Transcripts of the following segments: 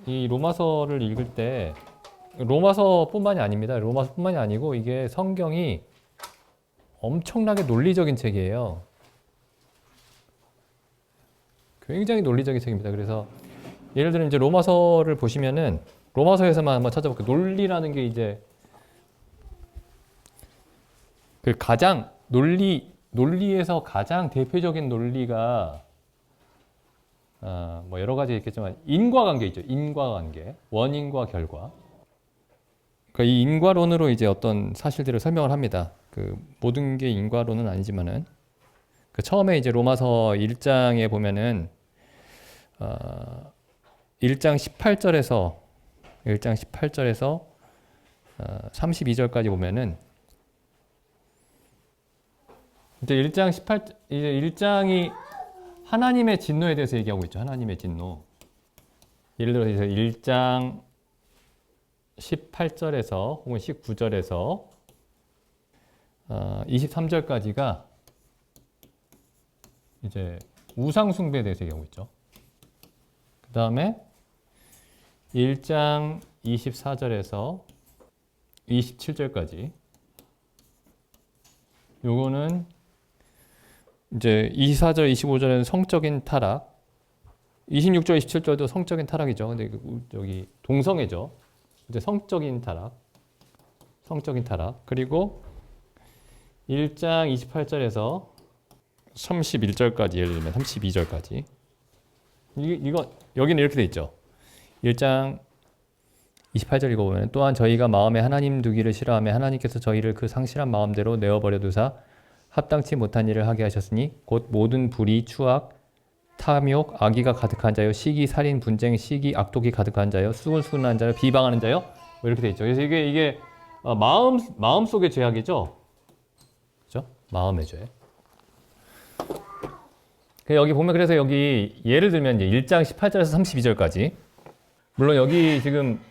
이 로마서를 읽을 때 로마서뿐만이 아닙니다. 로마서뿐만이 아니고 이게 성경이 엄청나게 논리적인 책이에요. 굉장히 논리적인 책입니다. 그래서 예를 들면 이제 로마서를 보시면은 로마서에서만 한번 찾아볼게요. 논리라는 게 이제 그 가장 논리에서 가장 대표적인 논리가 뭐 여러 가지 있겠지만 인과관계 있죠. 인과관계, 원인과 결과. 그러니까 이 인과론으로 이제 어떤 사실들을 설명을 합니다. 그 모든 게 인과론은 아니지만은 그 처음에 이제 로마서 1장에 보면은 1장 18절에서 32절까지 보면은 이제 1장이 하나님의 진노에 대해서 얘기하고 있죠. 하나님의 진노. 예를 들어서 1장 18절에서 혹은 19절에서 23절까지가 이제 우상 숭배에 대해서 얘기하고 있죠. 그 다음에 1장 24절에서 27절까지 요거는 이제 24절, 25절에는 성적인 타락, 26절, 27절도 성적인 타락이죠. 근데 여기 동성애죠. 이제 성적인 타락. 그리고 1장 28절에서 31절까지, 예를 들면 32절까지. 이거 여기는 이렇게 돼 있죠. 1장 28절 읽어보면 또한 저희가 마음에 하나님 두기를 싫어하며 하나님께서 저희를 그 상실한 마음대로 내어버려 두사 합당치 못한 일을 하게 하셨으니 곧 모든 불의, 추악, 탐욕, 악의가 가득한 자요, 시기, 살인, 분쟁, 시기, 악독이 가득한 자요, 수군수군한 자요, 비방하는 자요, 뭐 이렇게 돼 있죠. 그래서 이게 마음 속의 죄악이죠. 그죠? 마음의 죄. 여기 보면 그래서 여기 예를 들면 이제 1장 18절에서 32절까지 물론 여기 지금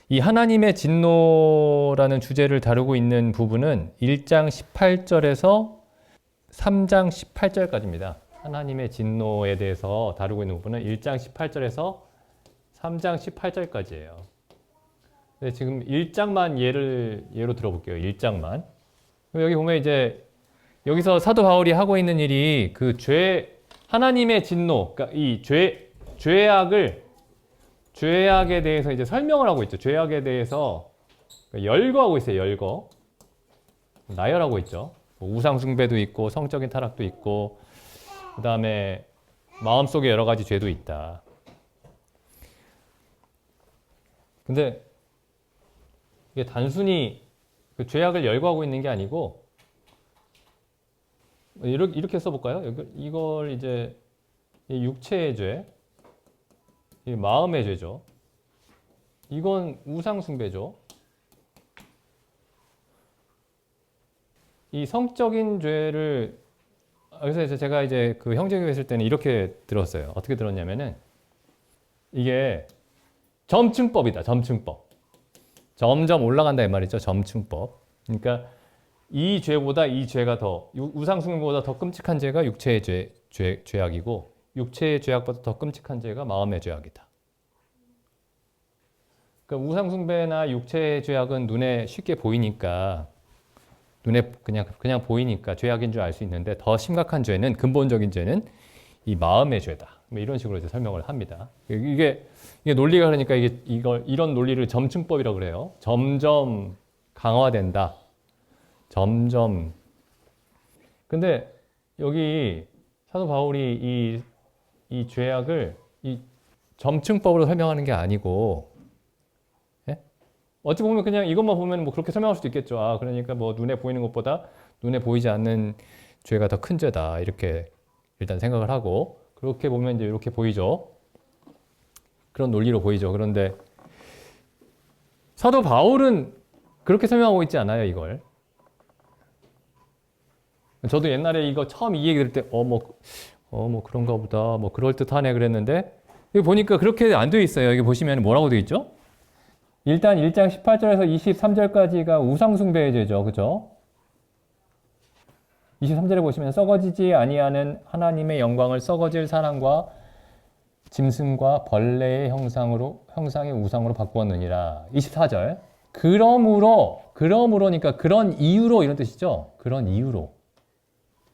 이 하나님의 진노라는 주제를 다루고 있는 부분은 1장 18절에서 3장 18절까지입니다. 하나님의 진노에 대해서 다루고 있는 부분은 1장 18절에서 3장 18절까지예요. 근데 지금 1장만 예로 들어볼게요. 1장만. 여기 보면 이제 여기서 사도 바울이 하고 있는 일이 그 하나님의 진노, 그러니까 이 죄악에 대해서 이제 설명을 하고 있죠. 죄악에 대해서 열거하고 있어요. 열거. 나열하고 있죠. 우상 숭배도 있고 성적인 타락도 있고 그 다음에 마음속에 여러 가지 죄도 있다. 근데 이게 단순히 그 죄악을 열거하고 있는 게 아니고 이렇게 써볼까요? 이걸 이제 육체의 죄, 마음의 죄죠. 이건 우상 숭배죠. 이 성적인 죄를 그래서 제가 이제 그 형제교회 있을 때는 이렇게 들었어요. 어떻게 들었냐면은 이게 점층법이다. 점층법. 점점 올라간다 이 말이죠. 점층법. 그러니까 이 죄보다 이 죄가 더 우상 숭배보다 더 끔찍한 죄가 육체의 죄악이고 육체의 죄악보다 더 끔찍한 죄가 마음의 죄악이다. 그러니까 우상 숭배나 육체의 죄악은 눈에 쉽게 보이니까 눈에 그냥 보이니까 죄악인 줄 알 수 있는데 더 심각한 죄는 근본적인 죄는 이 마음의 죄다. 뭐 이런 식으로 이제 설명을 합니다. 이게 논리가 그러니까 이런 논리를 점층법이라고 그래요. 점점 강화된다. 점점. 근데 여기 사도 바울이 이 죄악을 이 점층법으로 설명하는 게 아니고 어찌 보면 그냥 이것만 보면 뭐 그렇게 설명할 수도 있겠죠. 그러니까 뭐 눈에 보이는 것보다 눈에 보이지 않는 죄가 더 큰 죄다. 이렇게 일단 생각을 하고 그렇게 보면 이제 이렇게 보이죠. 그런 논리로 보이죠. 그런데 사도 바울은 그렇게 설명하고 있지 않아요, 이걸. 저도 옛날에 이거 처음 이 얘기 들을 때 뭐 그런가 보다. 뭐 그럴듯하네 그랬는데 여기 보니까 그렇게 안 되어 있어요. 여기 보시면 뭐라고 되어 있죠? 일단 1장 18절에서 23절까지가 우상숭배의 죄죠. 그죠? 23절에 보시면 썩어지지 아니하는 하나님의 영광을 썩어질 사랑과 짐승과 벌레의 형상의 우상으로 바꾸었느니라. 24절. 그러므로니까 그런 이유로 이런 뜻이죠. 그런 이유로.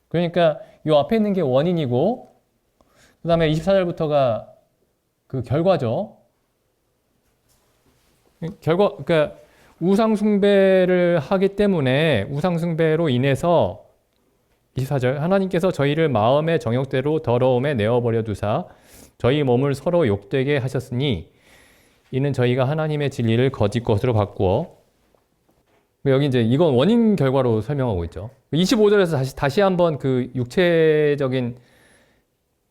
그러니까 이 앞에 있는 게 원인이고 그 다음에 24절부터가 그 결과죠. 그러니까 우상숭배를 하기 때문에 우상숭배로 인해서 24절 하나님께서 저희를 마음의 정욕대로 더러움에 내어버려 두사 저희 몸을 서로 욕되게 하셨으니 이는 저희가 하나님의 진리를 거짓 것으로 바꾸어 여기 이제 이건 원인 결과로 설명하고 있죠. 25절에서 다시 한번 그 육체적인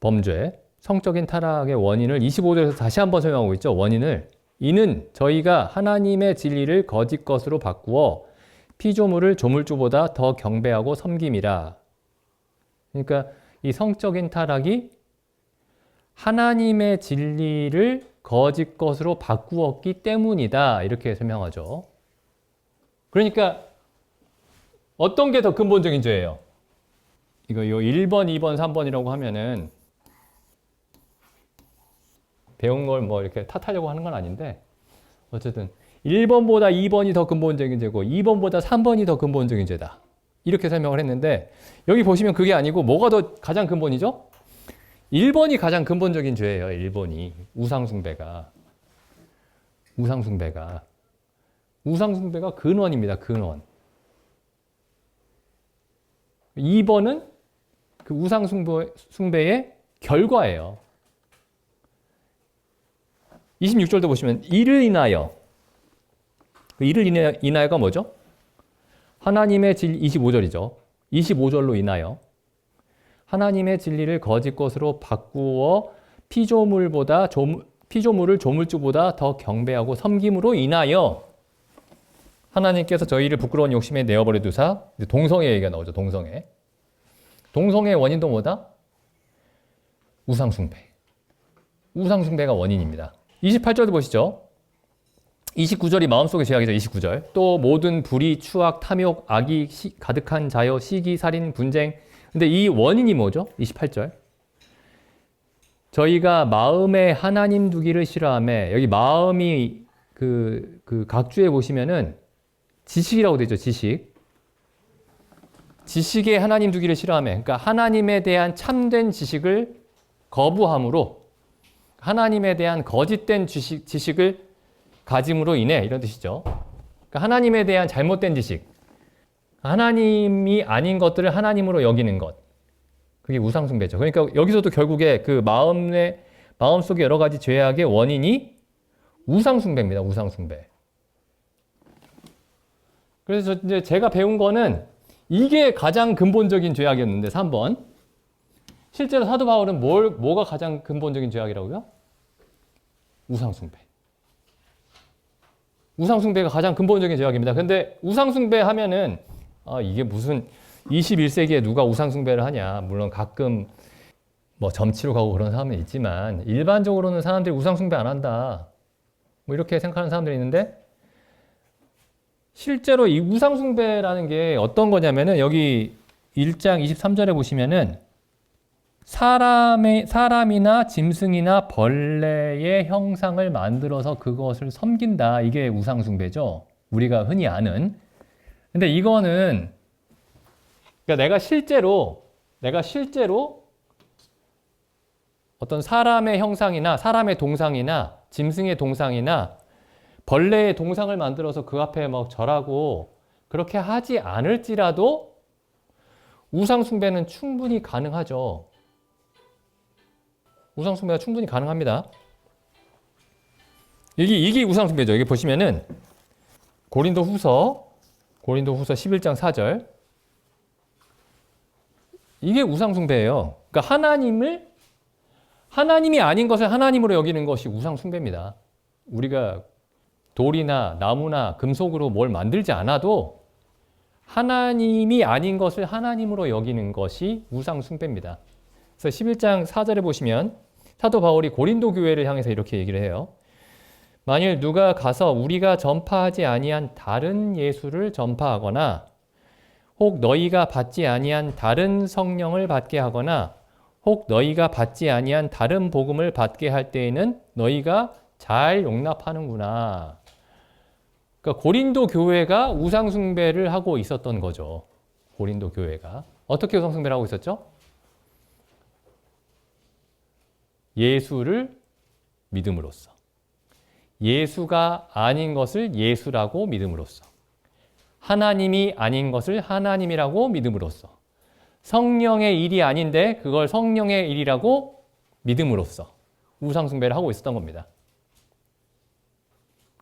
범죄, 성적인 타락의 원인을 25절에서 다시 한번 설명하고 있죠. 원인을 이는 저희가 하나님의 진리를 거짓 것으로 바꾸어 피조물을 조물주보다 더 경배하고 섬김이라. 그러니까 이 성적인 타락이 하나님의 진리를 거짓 것으로 바꾸었기 때문이다. 이렇게 설명하죠. 그러니까 어떤 게 더 근본적인 죄예요? 이거 1번, 2번, 3번이라고 하면은 배운 걸 뭐 이렇게 탓하려고 하는 건 아닌데 어쨌든 1번보다 2번이 더 근본적인 죄고 2번보다 3번이 더 근본적인 죄다. 이렇게 설명을 했는데 여기 보시면 그게 아니고 뭐가 더 가장 근본이죠? 1번이 가장 근본적인 죄예요. 1번이. 우상숭배가 근원입니다. 근원. 2번은 그 우상숭배의 결과예요. 26절도 보시면 이를 인하여 그 이를 인하여가 뭐죠? 하나님의 25절이죠. 25절로 인하여 하나님의 진리를 거짓 것으로 바꾸어 피조물을 조물주보다 더 경배하고 섬김으로 인하여 하나님께서 저희를 부끄러운 욕심에 내어버려 두사 동성애 얘기가 나오죠. 동성애의 원인도 뭐다? 우상숭배가 원인입니다. 28절도 보시죠. 29절이 마음속의 죄악이죠. 29절. 또 모든 불의, 추악, 탐욕, 악이 가득한 자여, 시기, 살인, 분쟁. 근데 이 원인이 뭐죠? 28절. 저희가 마음에 하나님 두기를 싫어하며 여기 마음이 그 각주에 보시면은 지식이라고 되어 있죠. 지식에 하나님 두기를 싫어하며 그러니까 하나님에 대한 참된 지식을 거부함으로 하나님에 대한 거짓된 지식을 가짐으로 인해 이런 뜻이죠. 그러니까 하나님에 대한 잘못된 지식, 하나님이 아닌 것들을 하나님으로 여기는 것, 그게 우상숭배죠. 그러니까 여기서도 결국에 그 마음속에 여러 가지 죄악의 원인이 우상숭배입니다. 우상숭배. 그래서 이제 제가 배운 거는 이게 가장 근본적인 죄악이었는데 3번. 실제로 사도 바울은 뭐가 가장 근본적인 죄악이라고요? 우상숭배가 가장 근본적인 죄악입니다. 근데 우상숭배 하면은 이게 무슨 21세기에 누가 우상숭배를 하냐. 물론 가끔 뭐 점치러 가고 그런 사람은 있지만 일반적으로는 사람들이 우상숭배 안 한다. 뭐 이렇게 생각하는 사람들이 있는데 실제로 이 우상숭배라는 게 어떤 거냐면은 여기 1장 23절에 보시면은 사람이나 짐승이나 벌레의 형상을 만들어서 그것을 섬긴다. 이게 우상숭배죠. 우리가 흔히 아는. 근데 이거는 그러니까 내가 실제로 어떤 사람의 형상이나 사람의 동상이나 짐승의 동상이나 벌레의 동상을 만들어서 그 앞에 막 절하고 그렇게 하지 않을지라도 우상숭배는 충분히 가능하죠. 우상숭배가 충분히 가능합니다. 이게 우상숭배죠. 여기 보시면은 고린도후서 11장 4절. 이게 우상숭배예요. 그러니까 하나님이 아닌 것을 하나님으로 여기는 것이 우상숭배입니다. 우리가 돌이나 나무나 금속으로 뭘 만들지 않아도 하나님이 아닌 것을 하나님으로 여기는 것이 우상숭배입니다. 그래서 11장 4절에 보시면 사도 바울이 고린도 교회를 향해서 이렇게 얘기를 해요. 만일 누가 가서 우리가 전파하지 아니한 다른 예수를 전파하거나 혹 너희가 받지 아니한 다른 성령을 받게 하거나 혹 너희가 받지 아니한 다른 복음을 받게 할 때에는 너희가 잘 용납하는구나. 그러니까 고린도 교회가 우상 숭배를 하고 있었던 거죠. 고린도 교회가 어떻게 우상 숭배를 하고 있었죠? 예수를 믿음으로써. 예수가 아닌 것을 예수라고 믿음으로써. 하나님이 아닌 것을 하나님이라고 믿음으로써. 성령의 일이 아닌데 그걸 성령의 일이라고 믿음으로써 우상 숭배를 하고 있었던 겁니다.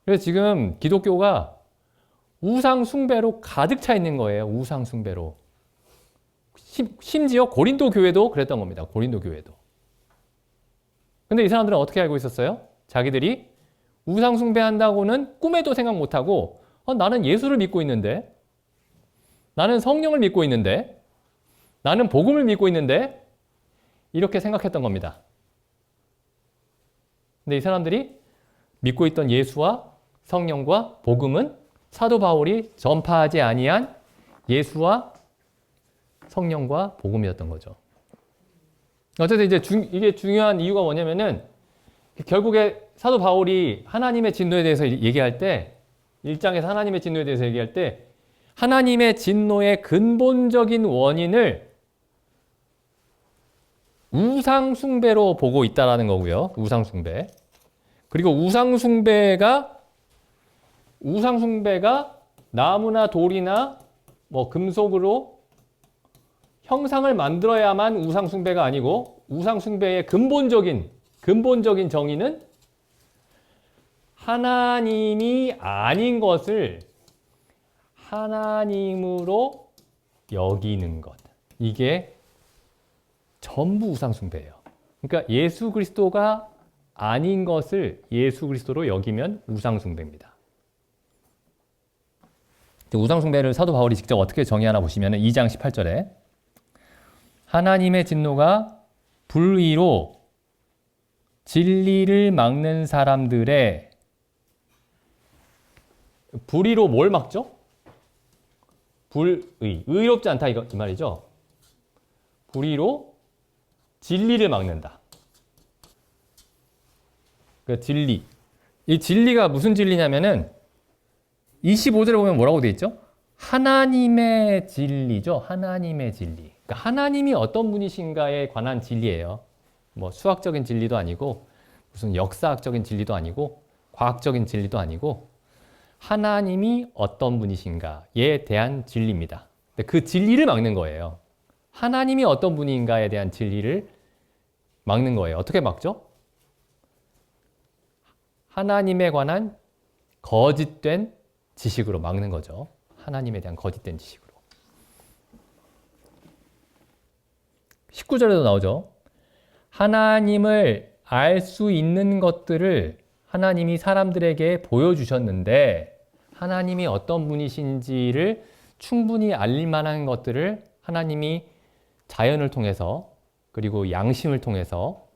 그래서 지금 기독교가 우상 숭배로 가득 차 있는 거예요. 우상 숭배로. 심지어 고린도 교회도 그랬던 겁니다. 고린도 교회도. 근데 이 사람들은 어떻게 알고 있었어요? 자기들이 우상 숭배한다고는 꿈에도 생각 못하고 나는 예수를 믿고 있는데, 나는 성령을 믿고 있는데, 나는 복음을 믿고 있는데 이렇게 생각했던 겁니다. 근데 이 사람들이 믿고 있던 예수와 성령과 복음은 사도 바울이 전파하지 아니한 예수와 성령과 복음이었던 거죠. 어쨌든 이제 이게 중요한 이유가 뭐냐면은 결국에 사도 바울이 하나님의 진노에 대해서 얘기할 때 1장에서 하나님의 진노에 대해서 얘기할 때 하나님의 진노의 근본적인 원인을 우상 숭배로 보고 있다라는 거고요. 우상 숭배. 그리고 우상 숭배가 나무나 돌이나 뭐 금속으로 형상을 만들어야만 우상 숭배가 아니고 우상 숭배의 근본적인 정의는 하나님이 아닌 것을 하나님으로 여기는 것. 이게 전부 우상 숭배예요. 그러니까 예수 그리스도가 아닌 것을 예수 그리스도로 여기면 우상 숭배입니다. 우상 숭배를 사도 바울이 직접 어떻게 정의하나 보시면 2장 18절에 하나님의 진노가 불의로 진리를 막는 사람들의 불의로 뭘 막죠? 의롭지 않다 이 말이죠. 불의로 진리를 막는다. 그 진리. 이 진리가 무슨 진리냐면은 25절에 보면 뭐라고 되어 있죠? 하나님의 진리죠. 하나님의 진리. 그러니까 하나님이 어떤 분이신가에 관한 진리예요. 뭐 수학적인 진리도 아니고 무슨 역사학적인 진리도 아니고 과학적인 진리도 아니고 하나님이 어떤 분이신가에 대한 진리입니다. 그 진리를 막는 거예요. 하나님이 어떤 분인가에 대한 진리를 막는 거예요. 어떻게 막죠? 하나님에 관한 거짓된 지식으로 막는 거죠. 하나님에 대한 거짓된 지식으로. 19절에도 나오죠. 하나님을 알 수 있는 것들을 하나님이 사람들에게 보여주셨는데 하나님이 어떤 분이신지를 충분히 알릴 만한 것들을 하나님이 자연을 통해서 그리고 양심을 통해서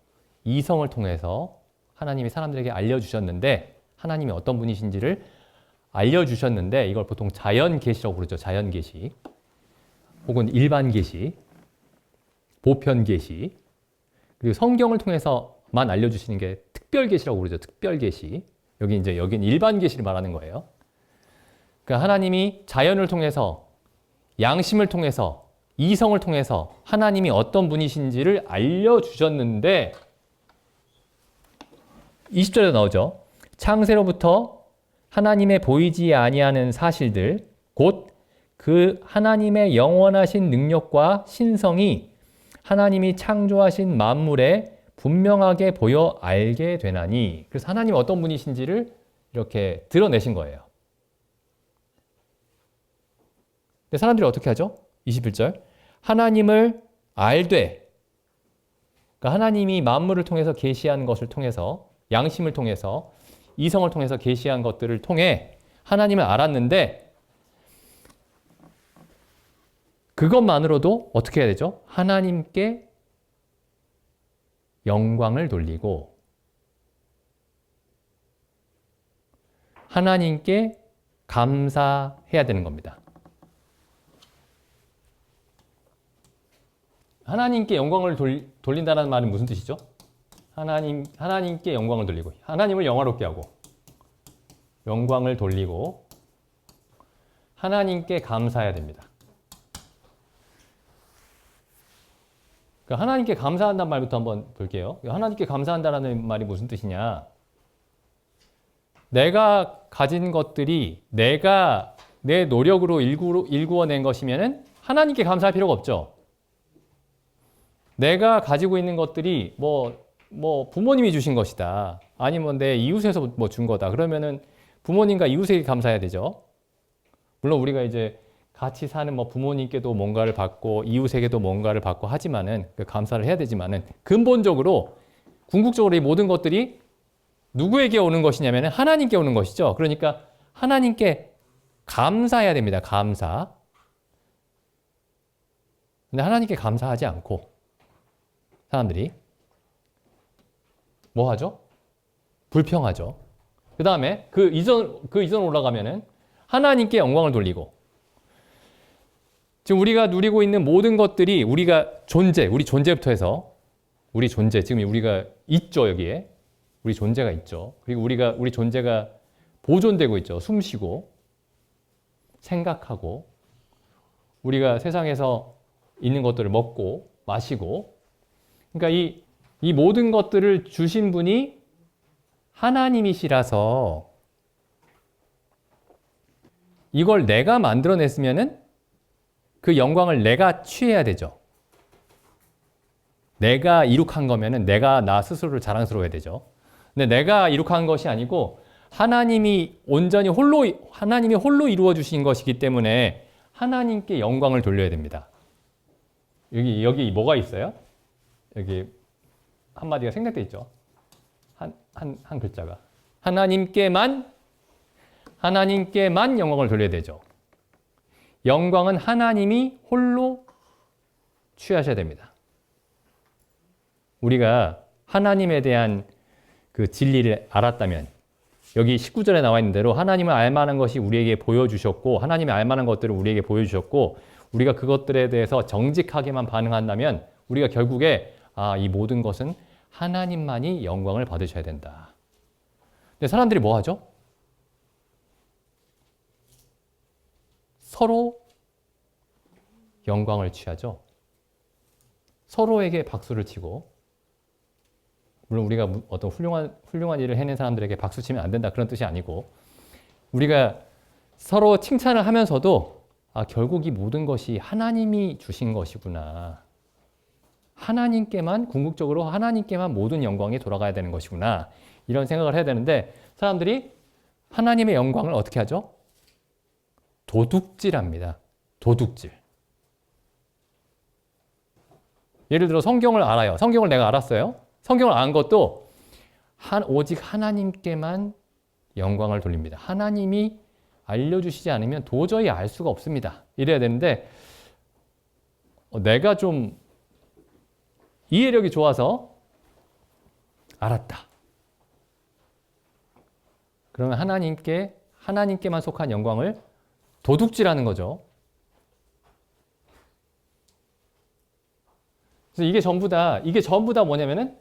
이성을 통해서 하나님이 사람들에게 알려주셨는데 하나님이 어떤 분이신지를 알려주셨는데 이걸 보통 자연 계시라고 부르죠. 자연 계시 혹은 일반 계시 보편 계시 그리고 성경을 통해서만 알려주시는 게 특별 계시라고 부르죠. 특별 계시. 여긴 일반 계시를 말하는 거예요. 그러니까 하나님이 자연을 통해서 양심을 통해서 이성을 통해서 하나님이 어떤 분이신지를 알려주셨는데 20절에 나오죠. 창세로부터 하나님의 보이지 아니하는 사실들 곧 그 하나님의 영원하신 능력과 신성이 하나님이 창조하신 만물에 분명하게 보여 알게 되나니 그래서 하나님이 어떤 분이신지를 이렇게 드러내신 거예요. 근데 사람들이 어떻게 하죠? 21절 하나님을 알되 그러니까 하나님이 만물을 통해서 계시한 것을 통해서 양심을 통해서 이성을 통해서 계시한 것들을 통해 하나님을 알았는데 그것만으로도 어떻게 해야 되죠? 하나님께 영광을 돌리고 하나님께 감사해야 되는 겁니다. 하나님께 영광을 돌린다는 말은 무슨 뜻이죠? 하나님께 영광을 돌리고, 하나님을 영화롭게 하고, 영광을 돌리고, 하나님께 감사해야 됩니다. 그러니까 하나님께 감사한다는 말부터 한번 볼게요. 하나님께 감사한다는 말이 무슨 뜻이냐? 내가 가진 것들이 내가 내 노력으로 일구어낸 것이면은 하나님께 감사할 필요가 없죠. 내가 가지고 있는 것들이 뭐 부모님이 주신 것이다. 아니면 내 이웃에서 뭐 준 거다. 그러면은 부모님과 이웃에게 감사해야 되죠. 물론 우리가 이제 같이 사는 뭐 부모님께도 뭔가를 받고 이웃에게도 뭔가를 받고 하지만은 감사를 해야 되지만은 근본적으로 궁극적으로 이 모든 것들이 누구에게 오는 것이냐면은 하나님께 오는 것이죠. 그러니까 하나님께 감사해야 됩니다. 감사. 근데 하나님께 감사하지 않고 사람들이 뭐 하죠? 불평하죠. 그 다음에 그 이전 올라가면은 하나님께 영광을 돌리고, 지금 우리가 누리고 있는 모든 것들이 우리가 우리 존재부터 해서 우리 존재, 지금 우리가 있죠, 여기에. 우리 존재가 있죠. 그리고 우리 존재가 보존되고 있죠. 숨 쉬고, 생각하고, 우리가 세상에서 있는 것들을 먹고, 마시고. 그러니까 이 모든 것들을 주신 분이 하나님이시라서 이걸 내가 만들어냈으면은 그 영광을 내가 취해야 되죠. 내가 이룩한 거면은 내가 나 스스로를 자랑스러워야 되죠. 근데 내가 이룩한 것이 아니고 하나님이 홀로 이루어 주신 것이기 때문에 하나님께 영광을 돌려야 됩니다. 여기 뭐가 있어요? 여기 한마디가 생략돼 있죠. 한 글자가. 하나님께만 영광을 돌려야 되죠. 영광은 하나님이 홀로 취하셔야 됩니다. 우리가 하나님에 대한 그 진리를 알았다면, 여기 19절에 나와 있는 대로 하나님을 알만한 것이 우리에게 보여주셨고, 하나님이 알만한 것들을 우리에게 보여주셨고, 우리가 그것들에 대해서 정직하게만 반응한다면 우리가 결국에 이 모든 것은 하나님만이 영광을 받으셔야 된다. 근데 사람들이 뭐 하죠? 서로 영광을 취하죠. 서로에게 박수를 치고, 물론 우리가 어떤 훌륭한 일을 해낸 사람들에게 박수 치면 안 된다, 그런 뜻이 아니고, 우리가 서로 칭찬을 하면서도 결국 이 모든 것이 하나님이 주신 것이구나. 궁극적으로 하나님께만 모든 영광이 돌아가야 되는 것이구나. 이런 생각을 해야 되는데, 사람들이 하나님의 영광을 어떻게 하죠? 도둑질합니다. 도둑질. 예를 들어 성경을 알아요. 성경을 내가 알았어요. 성경을 안 것도 오직 하나님께만 영광을 돌립니다. 하나님이 알려주시지 않으면 도저히 알 수가 없습니다. 이래야 되는데, 내가 좀 이해력이 좋아서 알았다. 그러면 하나님께만 속한 영광을 도둑질하는 거죠. 그래서 이게 전부 다 뭐냐면은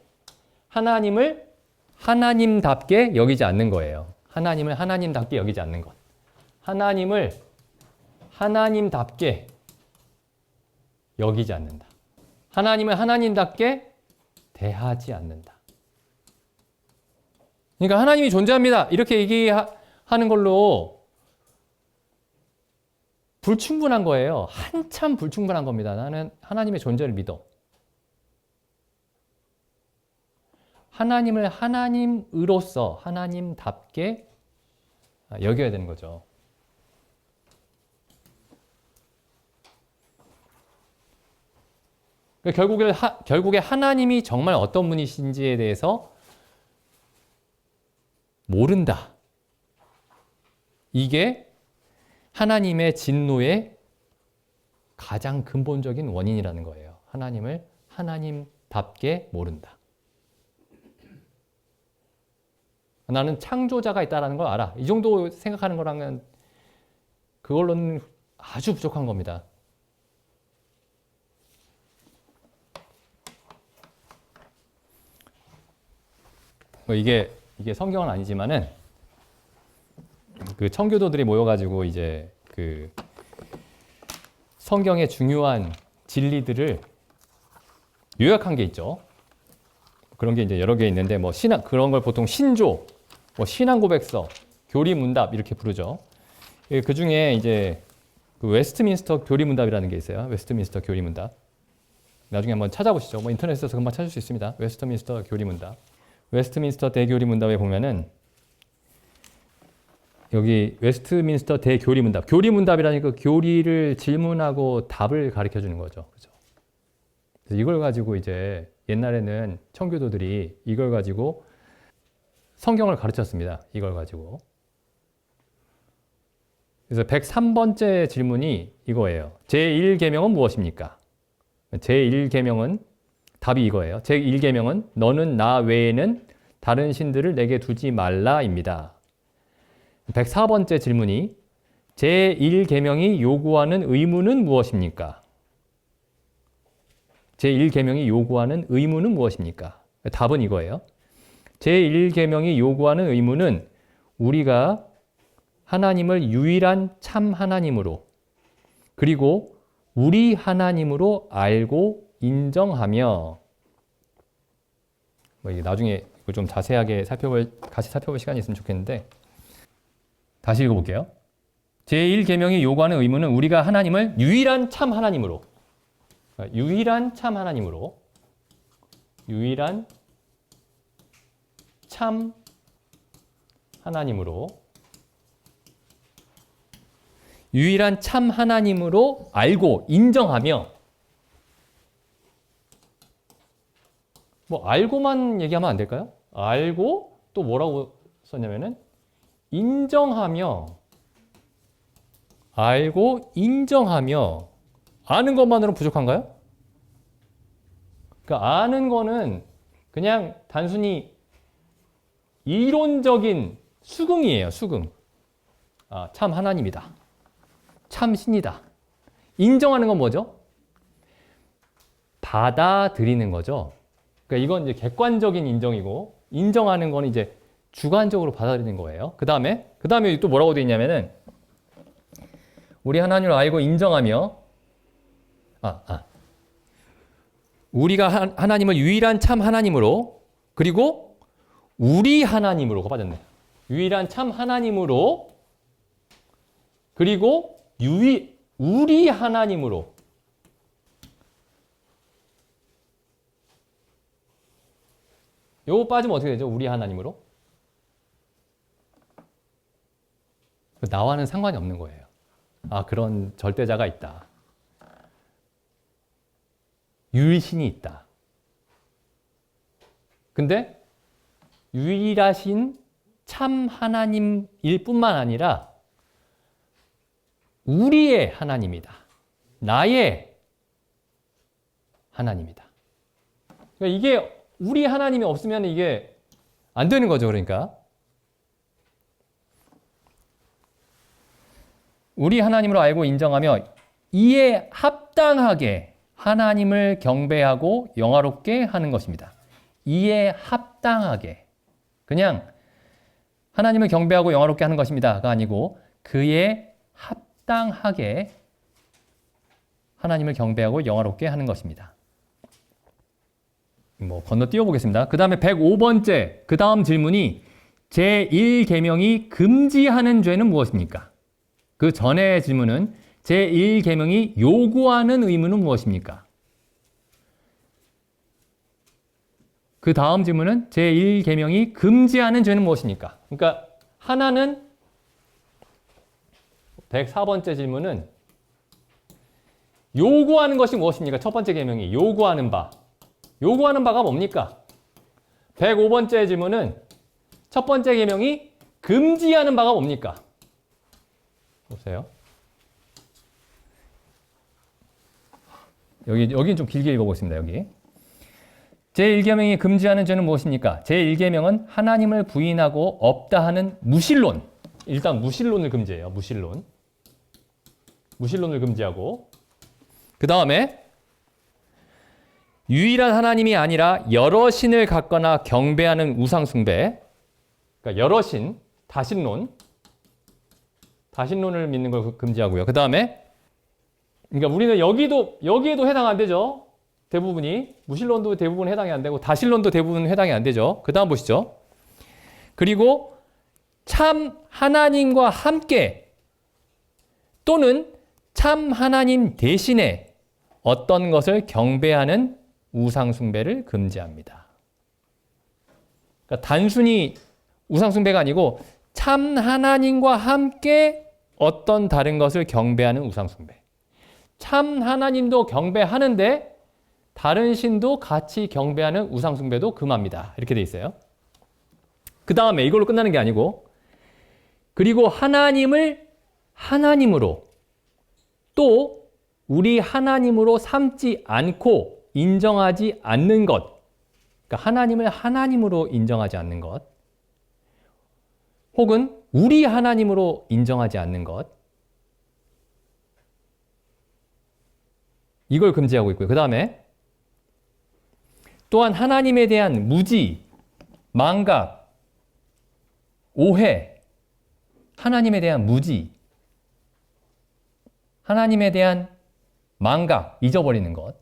하나님을 하나님답게 여기지 않는 거예요. 하나님을 하나님답게 여기지 않는 것. 하나님을 하나님답게 여기지 않는다. 하나님을 하나님답게 대하지 않는다. 그러니까 하나님이 존재합니다. 이렇게 얘기하는 걸로 불충분한 거예요. 한참 불충분한 겁니다. 나는 하나님의 존재를 믿어. 하나님을 하나님으로서 하나님답게 여겨야 되는 거죠. 결국에 하나님이 정말 어떤 분이신지에 대해서 모른다. 이게 하나님의 진노의 가장 근본적인 원인이라는 거예요. 하나님을 하나님답게 모른다. 나는 창조자가 있다는 걸 알아. 이 정도 생각하는 거랑은 그걸로는 아주 부족한 겁니다. 뭐 이게 성경은 아니지만은 그 청교도들이 모여가지고 이제 그 성경의 중요한 진리들을 요약한 게 있죠. 그런 게 이제 여러 개 있는데 뭐 신앙 그런 걸 보통 신조, 뭐 신앙 고백서, 교리문답 이렇게 부르죠. 그 중에 이제 그 웨스트민스터 교리문답이라는 게 있어요. 웨스트민스터 교리문답. 나중에 한번 찾아보시죠. 뭐 인터넷에서 금방 찾을 수 있습니다. 웨스트민스터 교리문답. 웨스트민스터 대교리문답에 보면은 여기 웨스트민스터 대교리문답. 교리문답이라는 그 교리를 질문하고 답을 가르쳐 주는 거죠. 그죠? 그래서 이걸 가지고 이제 옛날에는 청교도들이 이걸 가지고 성경을 가르쳤습니다. 이걸 가지고. 그래서 103번째 질문이 이거예요. 제1계명은 무엇입니까? 제1계명은 답이 이거예요. 제1계명은 너는 나 외에는 다른 신들을 내게 두지 말라입니다. 104번째 질문이 제1계명이 요구하는 의무는 무엇입니까? 제1계명이 요구하는 의무는 무엇입니까? 답은 이거예요. 제1계명이 요구하는 의무는 우리가 하나님을 유일한 참 하나님으로 그리고 우리 하나님으로 알고 인정하며 뭐 이게 나중에 이걸 좀 자세하게 같이 살펴볼 시간이 있으면 좋겠는데 다시 읽어볼게요. 제1계명이 요구하는 의무는 우리가 하나님을 유일한 참 하나님으로 유일한 참 하나님으로 유일한 참 하나님으로 유일한 참 하나님으로 알고 인정하며 뭐 알고만 얘기하면 안 될까요? 알고 또 뭐라고 썼냐면은 인정하며 알고 인정하며 아는 것만으로 부족한가요? 그러니까 아는 거는 그냥 단순히 이론적인 수긍이에요. 수긍. 아, 참 하나님이다. 참 신이다. 인정하는 건 뭐죠? 받아들이는 거죠. 그러니까 이건 이제 객관적인 인정이고 인정하는 건 이제 주관적으로 받아들이는 거예요. 그 다음에 또 뭐라고 되어 있냐면은 우리 하나님을 알고 인정하며 우리가 하나님을 유일한 참 하나님으로 그리고 우리 하나님으로가 빠졌네. 유일한 참 하나님으로 그리고 우리 하나님으로 요거 빠지면 어떻게 되죠? 우리 하나님으로? 나와는 상관이 없는 거예요. 아, 그런 절대자가 있다. 유일신이 있다. 근데 유일하신 참 하나님일 뿐만 아니라 우리의 하나님이다. 나의 하나님이다. 그러니까 이게 우리 하나님이 없으면 이게 안 되는 거죠. 그러니까 우리 하나님으로 알고 인정하며 이에 합당하게 하나님을 경배하고 영화롭게 하는 것입니다. 이에 합당하게 그냥 하나님을 경배하고 영화롭게 하는 것입니다가 아니고 그에 합당하게 하나님을 경배하고 영화롭게 하는 것입니다. 뭐 건너뛰어 보겠습니다. 그 다음에 105번째 그 다음 질문이 제1계명이 금지하는 죄는 무엇입니까? 그 전의 질문은 제1계명이 요구하는 의무는 무엇입니까? 그 다음 질문은 제1계명이 금지하는 죄는 무엇입니까? 그러니까 하나는 104번째 질문은 요구하는 것이 무엇입니까? 첫 번째 계명이 요구하는 바. 요구하는 바가 뭡니까? 105번째 질문은 첫 번째 계명이 금지하는 바가 뭡니까? 보세요. 여기 좀 길게 읽어보겠습니다. 여기. 제1계명이 금지하는 죄는 무엇입니까? 제1계명은 하나님을 부인하고 없다 하는 무신론. 일단 무신론을 금지해요. 무신론. 무신론을 금지하고 그 다음에 유일한 하나님이 아니라 여러 신을 갖거나 경배하는 우상숭배, 그러니까 여러 신, 다신론을 믿는 걸 금지하고요. 그 다음에 그러니까 우리는 여기에도 해당 안 되죠. 대부분이 무신론도 대부분 해당이 안 되고 다신론도 대부분 해당이 안 되죠. 그 다음 보시죠. 그리고 참 하나님과 함께 또는 참 하나님 대신에 어떤 것을 경배하는 우상숭배를 금지합니다. 그러니까 단순히 우상숭배가 아니고 참 하나님과 함께 어떤 다른 것을 경배하는 우상숭배. 참 하나님도 경배하는데 다른 신도 같이 경배하는 우상숭배도 금합니다. 이렇게 돼 있어요. 그 다음에 이걸로 끝나는 게 아니고 그리고 하나님을 하나님으로 또 우리 하나님으로 삼지 않고 인정하지 않는 것. 그러니까 하나님을 하나님으로 인정하지 않는 것. 혹은 우리 하나님으로 인정하지 않는 것. 이걸 금지하고 있고요. 그 다음에 또한 하나님에 대한 무지, 망각, 오해, 하나님에 대한 무지, 하나님에 대한 망각, 잊어버리는 것,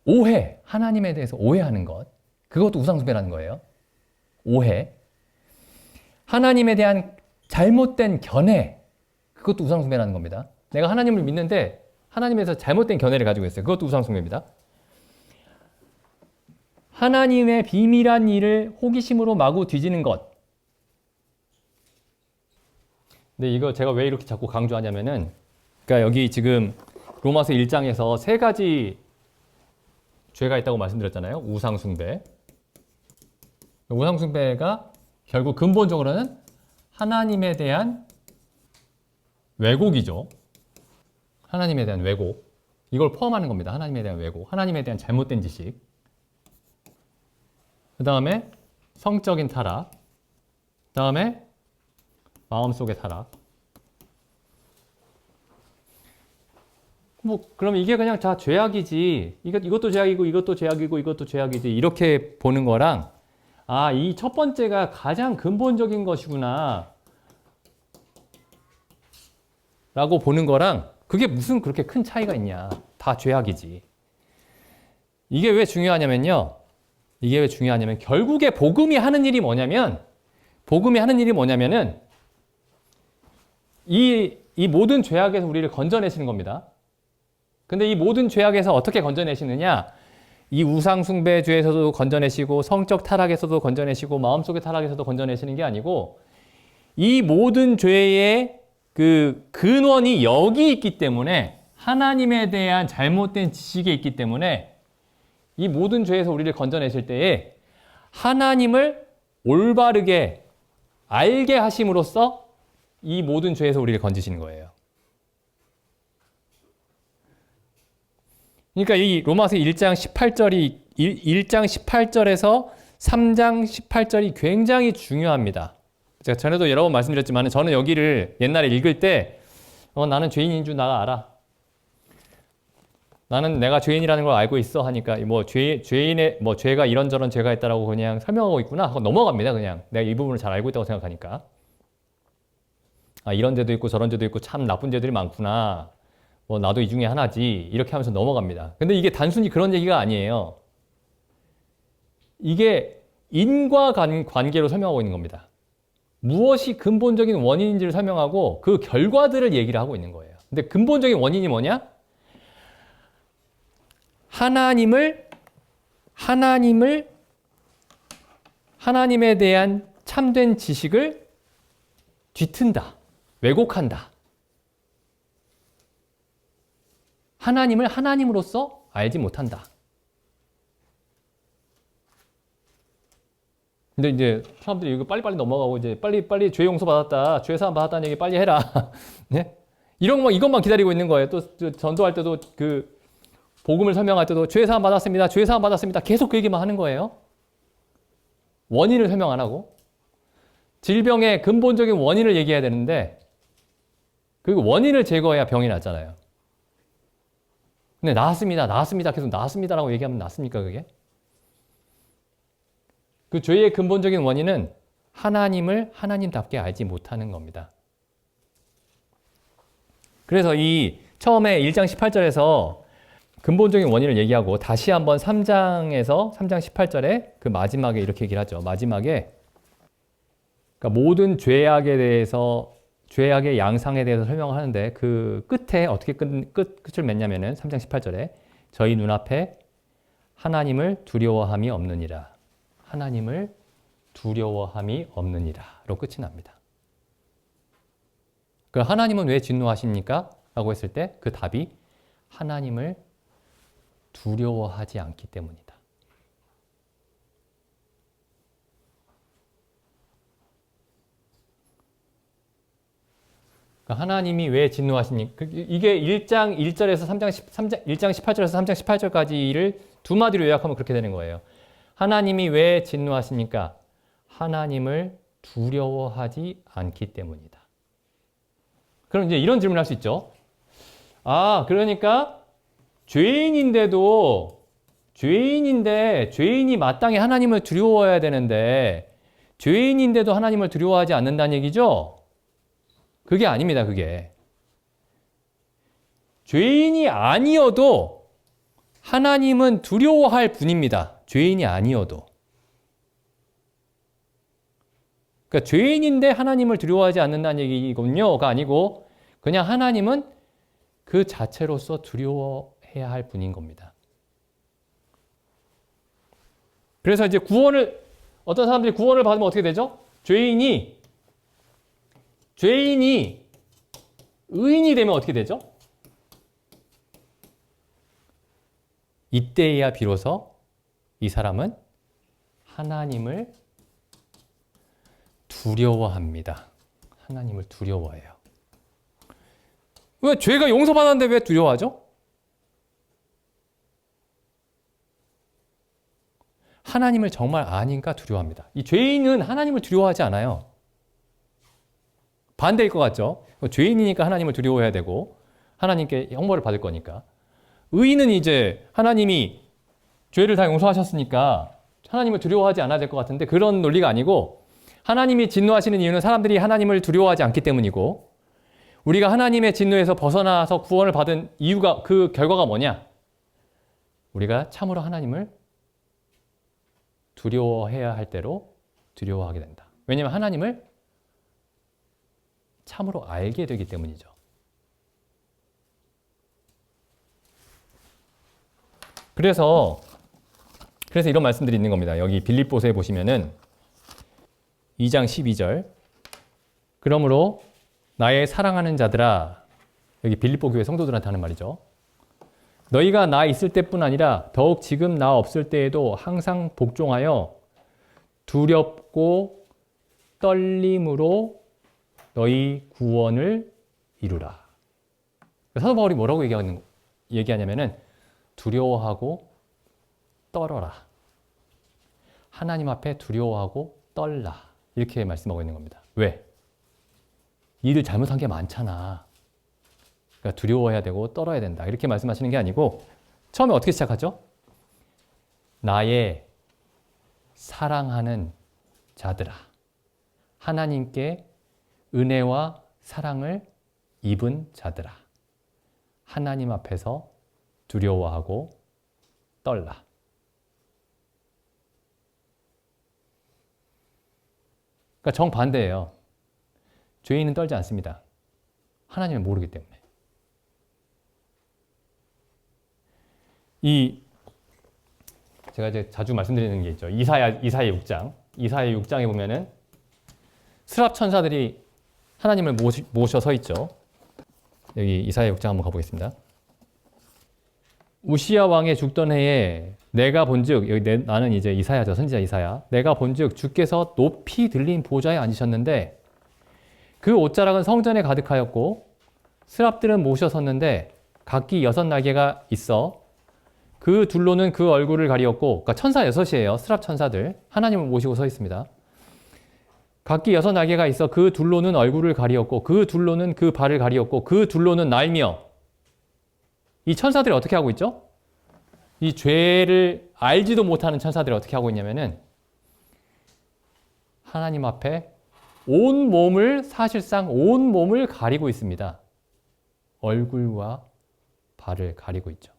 오해, 하나님에 대해서 오해하는 것, 그것도 우상숭배라는 거예요. 오해. 하나님에 대한 잘못된 견해, 그것도 우상숭배라는 겁니다. 내가 하나님을 믿는데 하나님에서 잘못된 견해를 가지고 있어요. 그것도 우상숭배입니다. 하나님의 비밀한 일을 호기심으로 마구 뒤지는 것. 근데 이거 제가 왜 이렇게 자꾸 강조하냐면은, 그러니까 여기 지금 로마서 1장에서 세 가지 죄가 있다고 말씀드렸잖아요. 우상숭배. 우상숭배가 결국 근본적으로는 하나님에 대한 왜곡이죠. 하나님에 대한 왜곡. 이걸 포함하는 겁니다. 하나님에 대한 왜곡. 하나님에 대한 잘못된 지식. 그 다음에 성적인 타락. 그 다음에 마음속의 타락. 그럼 이게 그냥 다 죄악이지. 이것도 죄악이고 이것도 죄악이고 이것도 죄악이지. 이렇게 보는 거랑 이 첫 번째가 가장 근본적인 것이구나 라고 보는 거랑 그게 무슨 그렇게 큰 차이가 있냐. 다 죄악이지. 이게 왜 중요하냐면요. 결국에 복음이 하는 일이 뭐냐면은 이 모든 죄악에서 우리를 건져내시는 겁니다. 근데 이 모든 죄악에서 어떻게 건져내시느냐? 이 우상숭배 죄에서도 건져내시고 성적 타락에서도 건져내시고 마음속의 타락에서도 건져내시는 게 아니고 이 모든 죄의 그 근원이 여기 있기 때문에 하나님에 대한 잘못된 지식이 있기 때문에 이 모든 죄에서 우리를 건져내실 때에 하나님을 올바르게 알게 하심으로써 이 모든 죄에서 우리를 건지시는 거예요. 그러니까 이 로마서 1장 18절에서 3장 18절이 굉장히 중요합니다. 제가 전에도 여러 번 말씀드렸지만 저는 여기를 옛날에 읽을 때 나는 죄인인 줄 나가 알아. 나는 내가 죄인이라는 걸 알고 있어 하니까 죄인의 죄가 이런저런 죄가 있다라고 그냥 설명하고 있구나 하고 넘어갑니다. 그냥 내가 이 부분을 잘 알고 있다고 생각하니까 이런 죄도 있고 저런 죄도 있고 참 나쁜 죄들이 많구나. 나도 이 중에 하나지. 이렇게 하면서 넘어갑니다. 근데 이게 단순히 그런 얘기가 아니에요. 이게 인과관계로 설명하고 있는 겁니다. 무엇이 근본적인 원인인지를 설명하고 그 결과들을 얘기를 하고 있는 거예요. 근데 근본적인 원인이 뭐냐? 하나님에 대한 참된 지식을 뒤튼다. 왜곡한다. 하나님을 하나님으로서 알지 못한다. 근데 이제 사람들이 이거 빨리빨리 넘어가고 이제 빨리 죄 용서 받았다. 죄 사함 받았다는 얘기 빨리 해라. 네? 이것만 기다리고 있는 거예요. 또 전도할 때도 복음을 설명할 때도 죄 사함 받았습니다. 죄 사함 받았습니다. 계속 그 얘기만 하는 거예요. 원인을 설명 안 하고 질병의 근본적인 원인을 얘기해야 되는데 그 원인을 제거해야 병이 낫잖아요. 근데 나았습니다. 계속 나았습니다라고 얘기하면 낫습니까, 그게? 그 죄의 근본적인 원인은 하나님을 하나님답게 알지 못하는 겁니다. 그래서 이 처음에 1장 18절에서 근본적인 원인을 얘기하고 다시 한번 3장에서 3장 18절에 그 마지막에 이렇게 얘기를 하죠. 마지막에 그러니까 모든 죄악에 대해서 죄악의 양상에 대해서 설명을 하는데 그 끝에 어떻게 끝을 맺냐면은 3장 18절에 저희 눈앞에 하나님을 두려워함이 없느니라. 하나님을 두려워함이 없느니라로 끝이 납니다. 그 하나님은 왜 진노하십니까? 라고 했을 때 그 답이 하나님을 두려워하지 않기 때문이다. 그러니까 하나님이 왜 진노하십니까? 이게 1장 1절에서 1장 18절에서 3장 18절까지를 두 마디로 요약하면 그렇게 되는 거예요. 하나님이 왜 진노하십니까? 하나님을 두려워하지 않기 때문이다. 그럼 이제 이런 질문을 할 수 있죠. 그러니까 죄인인데 죄인이 마땅히 하나님을 두려워해야 되는데 죄인인데도 하나님을 두려워하지 않는다는 얘기죠? 그게 아닙니다, 그게. 죄인이 아니어도 하나님은 두려워할 분입니다. 죄인이 아니어도. 그러니까 죄인인데 하나님을 두려워하지 않는다는 얘기군요가 아니고 그냥 하나님은 그 자체로서 두려워해야 할 분인 겁니다. 그래서 이제 어떤 사람들이 구원을 받으면 어떻게 되죠? 죄인이 의인이 되면 어떻게 되죠? 이때야 비로소 이 사람은 하나님을 두려워합니다. 하나님을 두려워해요. 왜 죄가 용서받았는데 왜 두려워하죠? 하나님을 정말 아니까 두려워합니다. 이 죄인은 하나님을 두려워하지 않아요. 반대일 것 같죠? 죄인이니까 하나님을 두려워해야 되고 하나님께 형벌을 받을 거니까. 의인은 이제 하나님이 죄를 다 용서하셨으니까 하나님을 두려워하지 않아야 될 것 같은데 그런 논리가 아니고 하나님이 진노하시는 이유는 사람들이 하나님을 두려워하지 않기 때문이고 우리가 하나님의 진노에서 벗어나서 구원을 받은 이유가 그 결과가 뭐냐? 우리가 참으로 하나님을 두려워해야 할 대로 두려워하게 된다. 왜냐하면 하나님을 참으로 알게 되기 때문이죠. 그래서 이런 말씀들이 있는 겁니다. 여기 빌립보서에 보시면은 2장 12절 그러므로 나의 사랑하는 자들아 여기 빌립보 교회 성도들한테 하는 말이죠. 너희가 나 있을 때뿐 아니라 더욱 지금 나 없을 때에도 항상 복종하여 두렵고 떨림으로 너희 구원을 이루라. 사도 바울이 뭐라고 얘기하냐면은 두려워하고 떨어라. 하나님 앞에 두려워하고 떨라. 이렇게 말씀하고 있는 겁니다. 왜? 일을 잘못한 게 많잖아. 그러니까 두려워해야 되고 떨어야 된다. 이렇게 말씀하시는 게 아니고 처음에 어떻게 시작하죠? 나의 사랑하는 자들아. 하나님께 은혜와 사랑을 입은 자들아. 하나님 앞에서 두려워하고 떨라. 그러니까 정반대예요. 죄인은 떨지 않습니다. 하나님을 모르기 때문에. 제가 이제 자주 말씀드리는 게 있죠. 이사야 6장. 이사야 6장에 보면은 스랍 천사들이 하나님을 모셔 서 있죠. 여기 이사야 6장 한번 가보겠습니다. 우시야 왕의 죽던 해에 내가 본즉 여기 나는 이제 이사야죠. 선지자 이사야. 내가 본즉 주께서 높이 들린 보좌에 앉으셨는데 그 옷자락은 성전에 가득하였고 스랍들은 모셔 섰는데 각기 6날개가 있어 그 둘로는 그 얼굴을 가리었고 그러니까 천사 6이에요. 스랍 천사들. 하나님을 모시고 서 있습니다. 각기 6날개가 있어 그 둘로는 얼굴을 가리었고 그 둘로는 그 발을 가리었고 그 둘로는 날며 이 천사들이 어떻게 하고 있죠? 이 죄를 알지도 못하는 천사들이 어떻게 하고 있냐면은 하나님 앞에 온 몸을, 사실상 온 몸을 가리고 있습니다. 얼굴과 발을 가리고 있죠.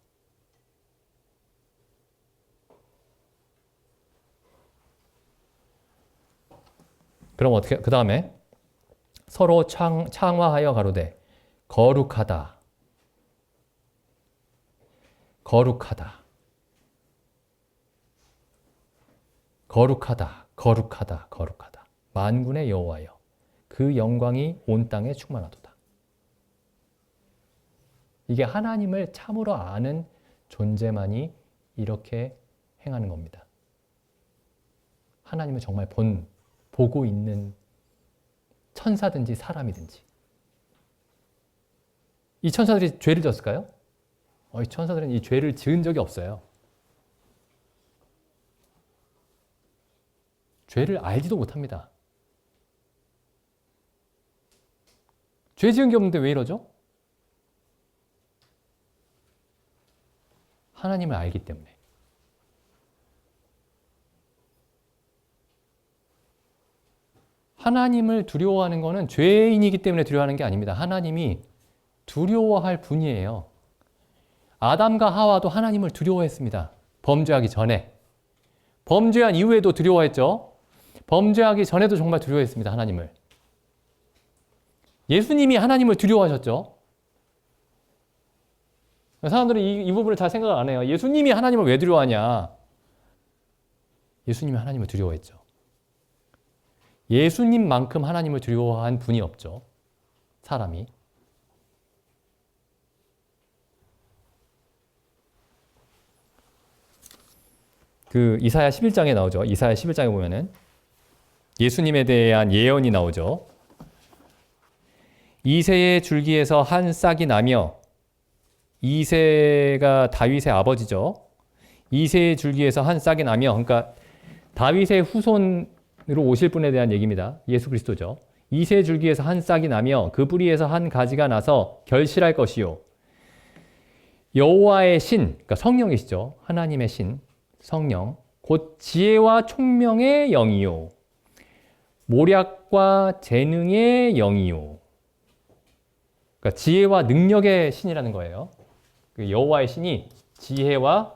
그럼 어떻게, 그 다음에 서로 창화하여 가로되 거룩하다. 거룩하다. 거룩하다. 거룩하다. 거룩하다. 만군의 여호와여, 그 영광이 온 땅에 충만하도다. 이게 하나님을 참으로 아는 존재만이 이렇게 행하는 겁니다. 하나님을 정말 보고 있는 천사든지 사람이든지. 이 천사들이 죄를 졌을까요? 이 천사들은 이 죄를 지은 적이 없어요. 죄를 알지도 못합니다. 죄 지은 게 없는데 왜 이러죠? 하나님을 알기 때문에. 하나님을 두려워하는 것은 죄인이기 때문에 두려워하는 게 아닙니다. 하나님이 두려워할 분이에요. 아담과 하와도 하나님을 두려워했습니다. 범죄하기 전에. 범죄한 이후에도 두려워했죠. 범죄하기 전에도 정말 두려워했습니다. 하나님을. 예수님이 하나님을 두려워하셨죠. 사람들이 이 부분을 잘 생각을 안 해요. 예수님이 하나님을 왜 두려워하냐? 예수님이 하나님을 두려워했죠. 예수님만큼 하나님을 두려워한 분이 없죠. 사람이. 그 이사야 11장에 나오죠. 이사야 11장에 보면은 예수님에 대한 예언이 나오죠. 이새의 줄기에서 한 싹이 나며, 이새가 다윗의 아버지죠. 이새의 줄기에서 한 싹이 나며, 그러니까 다윗의 후손으로 오실 분에 대한 얘기입니다. 예수 그리스도죠. 이새의 줄기에서 한 싹이 나며 그 뿌리에서 한 가지가 나서 결실할 것이요. 여호와의 신, 그러니까 성령이시죠. 하나님의 신, 성령, 곧 지혜와 총명의 영이요. 모략과 재능의 영이요. 그러니까 지혜와 능력의 신이라는 거예요. 그 여호와의 신이 지혜와,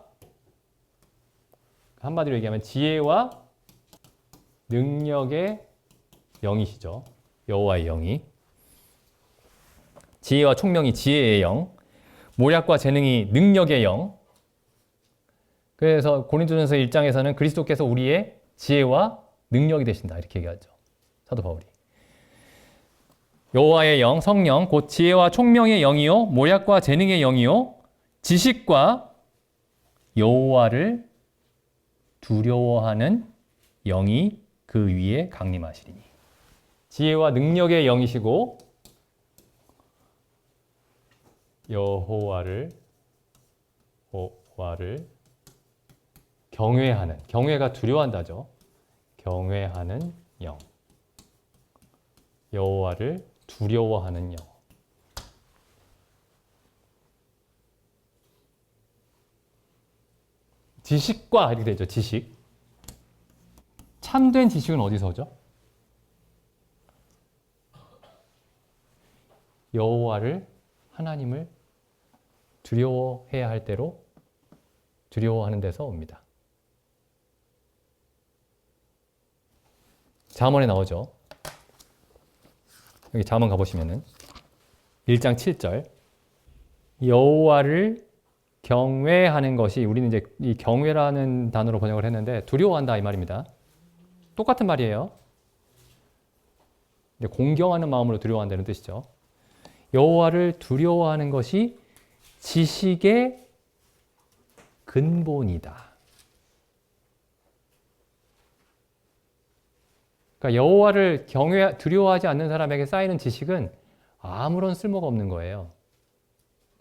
한마디로 얘기하면 지혜와 능력의 영이시죠. 여호와의 영이. 지혜와 총명이 지혜의 영, 모략과 재능이 능력의 영. 그래서 고린도전서 1장에서는 그리스도께서 우리의 지혜와 능력이 되신다, 이렇게 얘기하죠. 사도 바울이. 여호와의 영, 성령, 곧 지혜와 총명의 영이요, 모략과 재능의 영이요, 지식과 여호와를 두려워하는 영이 그 위에 강림하시리니. 지혜와 능력의 영이시고 여호와를 경외하는, 경외가 두려워한다죠. 경외하는 영. 여호와를 두려워하는 영. 지식과 이렇게 되죠. 지식. 참된 지식은 어디서 오죠? 여호와를, 하나님을 두려워해야 할 대로 두려워하는 데서 옵니다. 잠언에 나오죠. 여기 잠언 가보시면은 1장 7절, 여호와를 경외하는 것이, 우리는 이제 이 경외라는 단어로 번역을 했는데 두려워한다 이 말입니다. 똑같은 말이에요. 이제 공경하는 마음으로 두려워한다는 뜻이죠. 여호와를 두려워하는 것이 지식의 근본이다. 그러니까 여호와를 두려워하지 않는 사람에게 쌓이는 지식은 아무런 쓸모가 없는 거예요.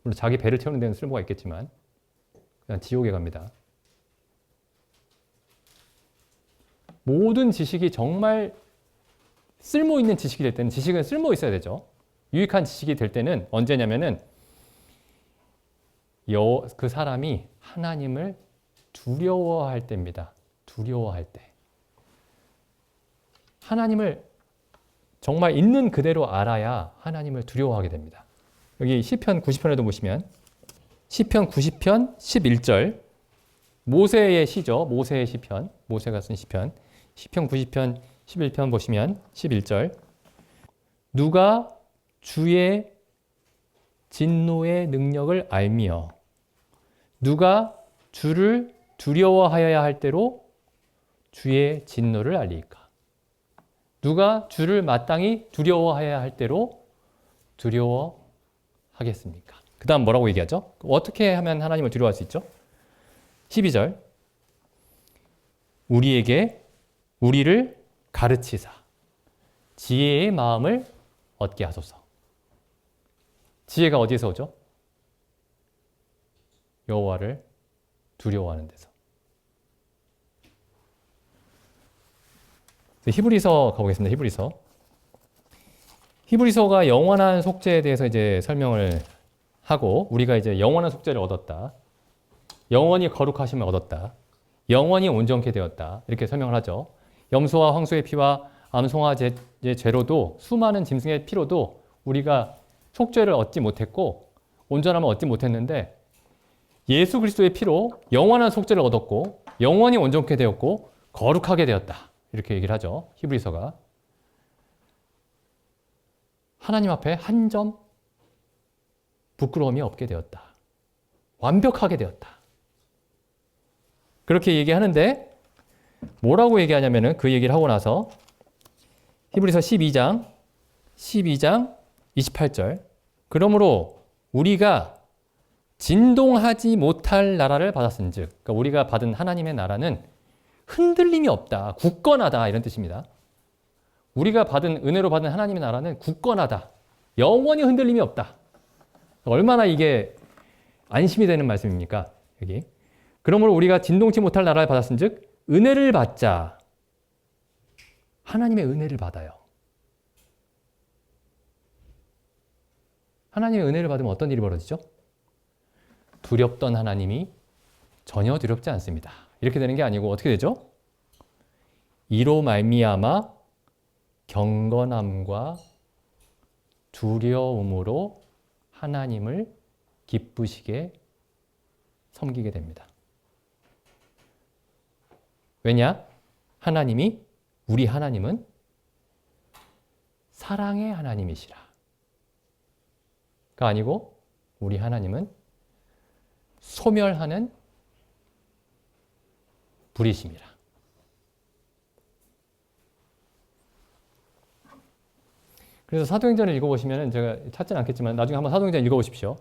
물론 자기 배를 채우는 데는 쓸모가 있겠지만 그냥 지옥에 갑니다. 모든 지식이 정말 쓸모 있는 지식이 될 때는, 지식은 쓸모 있어야 되죠. 유익한 지식이 될 때는 언제냐면은 그 사람이 하나님을 두려워할 때입니다. 두려워할 때. 하나님을 정말 있는 그대로 알아야 하나님을 두려워하게 됩니다. 여기 시편 90편에도 보시면 시편 90편 11절 모세의 시죠. 모세의 시편. 모세가 쓴 시편. 시편 90편 11편 보시면 11절 누가 주의 진노의 능력을 알며 누가 주를 두려워하여야 할 때로 주의 진노를 알리까? 누가 주를 마땅히 두려워하여야 할 때로 두려워하겠습니까? 그 다음 뭐라고 얘기하죠? 어떻게 하면 하나님을 두려워할 수 있죠? 12절 우리를 가르치사 지혜의 마음을 얻게 하소서. 지혜가 어디에서 오죠? 여호와를 두려워하는 데서. 히브리서 가보겠습니다. 히브리서가 영원한 속죄에 대해서 이제 설명을 하고 우리가 이제 영원한 속죄를 얻었다. 영원히 거룩하심을 얻었다. 영원히 온전케 되었다. 이렇게 설명을 하죠. 염소와 황소의 피와 암송아 죄로도 수많은 짐승의 피로도 우리가 속죄를 얻지 못했고 온전함을 얻지 못했는데 예수 그리스도의 피로 영원한 속죄를 얻었고 영원히 온전케 되었고 거룩하게 되었다. 이렇게 얘기를 하죠. 히브리서가. 하나님 앞에 한 점 부끄러움이 없게 되었다. 완벽하게 되었다. 그렇게 얘기하는데 뭐라고 얘기하냐면은 그 얘기를 하고 나서 히브리서 12장 28절 그러므로 우리가 진동하지 못할 나라를 받았은즉 그러니까 우리가 받은 하나님의 나라는 흔들림이 없다. 굳건하다. 이런 뜻입니다. 우리가 은혜로 받은 하나님의 나라는 굳건하다. 영원히 흔들림이 없다. 얼마나 이게 안심이 되는 말씀입니까? 여기. 그러므로 우리가 진동치 못할 나라를 받았은즉 은혜를 받자. 하나님의 은혜를 받아요. 하나님의 은혜를 받으면 어떤 일이 벌어지죠? 두렵던 하나님이 전혀 두렵지 않습니다. 이렇게 되는 게 아니고 어떻게 되죠? 이로 말미암아 경건함과 두려움으로 하나님을 기쁘시게 섬기게 됩니다. 왜냐? 우리 하나님은 사랑의 하나님이시라. 가 아니고 우리 하나님은 소멸하는 불이심이라. 그래서 사도행전을 읽어보시면 제가 찾지는 않겠지만 나중에 한번 사도행전 읽어보십시오.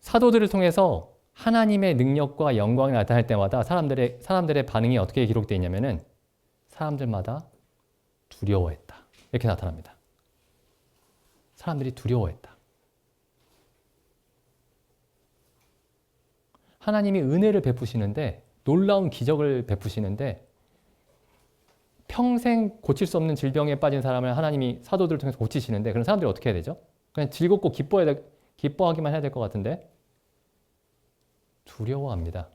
사도들을 통해서 하나님의 능력과 영광이 나타날 때마다 사람들의 반응이 어떻게 기록되어 있냐면은 사람들마다 두려워했다. 이렇게 나타납니다. 사람들이 두려워했다. 하나님이 은혜를 베푸시는데 놀라운 기적을 베푸시는데 평생 고칠 수 없는 질병에 빠진 사람을 하나님이 사도들을 통해서 고치시는데 그런 사람들이 어떻게 해야 되죠? 그냥 즐겁고 기뻐하기만 해야 될 것 같은데 두려워합니다.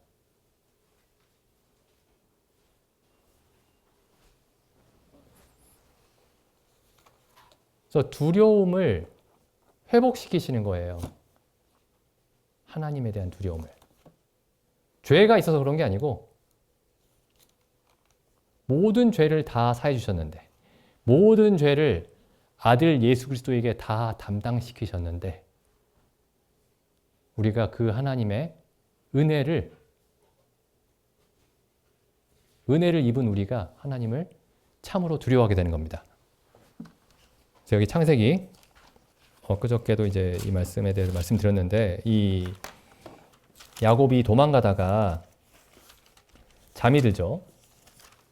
그래서 두려움을 회복시키시는 거예요. 하나님에 대한 두려움을. 죄가 있어서 그런 게 아니고 모든 죄를 다 사해 주셨는데 모든 죄를 아들 예수 그리스도에게 다 담당시키셨는데 우리가 그 하나님의 은혜를 입은 우리가 하나님을 참으로 두려워하게 되는 겁니다. 여기 창세기 엊그저께도 이제 이 말씀에 대해서 말씀드렸는데 이 야곱이 도망가다가 잠이 들죠.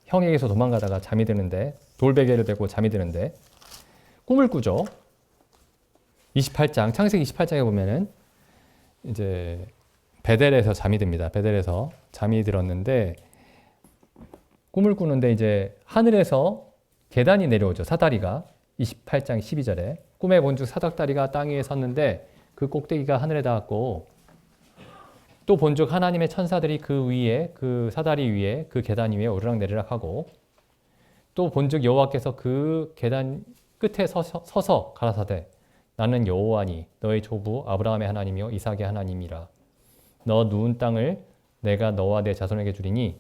형에게서 도망가다가 잠이 드는데 돌베개를 베고 잠이 드는데 꿈을 꾸죠. 28장 창세기 28장에 보면은 이제 베델에서 잠이 듭니다. 베델에서 잠이 들었는데 꿈을 꾸는데 이제 하늘에서 계단이 내려오죠. 사다리가 28장 12절에 꿈에 본즉 사닥다리가 땅 위에 섰는데 그 꼭대기가 하늘에 닿았고 또 본즉 하나님의 천사들이 그 위에 그 사다리 위에 그 계단 위에 오르락내리락하고 또 본즉 여호와께서 그 계단 끝에 서서 가라사대 나는 여호와니 너의 조부 아브라함의 하나님이요 이삭의 하나님이라 너 누운 땅을 내가 너와 내 자손에게 주리니